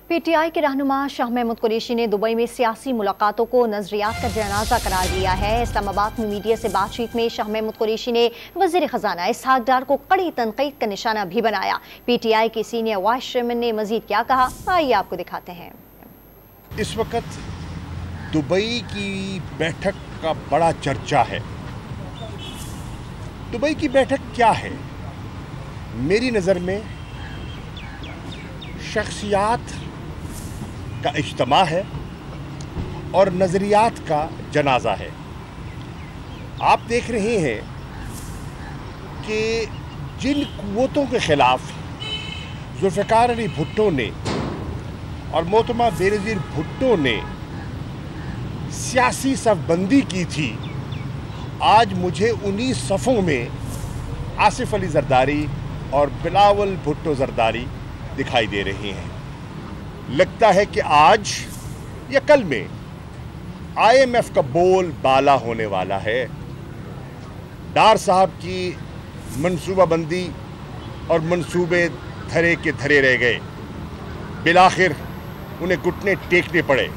PTI के रहनुमा शाह महमूद कुरैशी ने दुबई में सियासी मुलाकातों को नजरियात का जनाजा करार दिया है। इस्लामाबाद में मीडिया से बातचीत में शाह महमूद कुरैशी ने वज़ीर ख़जाना इसहाक डार को कड़ी तनकीद का निशाना भी बनाया। PTI के सीनियर वाइस चेयरमैन ने मजीद क्या कहा, आइए आपको दिखाते हैं। इस वक्त दुबई की बैठक का बड़ा चर्चा है। दुबई की बैठक क्या है? मेरी नज़र में शख्सियात का इज्तिमा है और नज़रियात का जनाजा है। आप देख रहे हैं कि जिन कुव्वतों के ख़िलाफ़ ज़ुल्फ़िकार अली भुट्टो ने और मोहतरमा बेनज़ीर भुट्टो ने सियासी सफ़बंदी की थी, आज मुझे उन्हीं सफ़ों में आसिफ अली ज़रदारी और बिलावल भुट्टो ज़रदारी दिखाई दे रहे हैं। लगता है कि आज या कल में IMF का बोल बाला होने वाला है। डार साहब की मनसूबाबंदी और मंसूबे धरे के धरे रह गए, बिलाखिर उन्हें घुटने टेकने पड़े।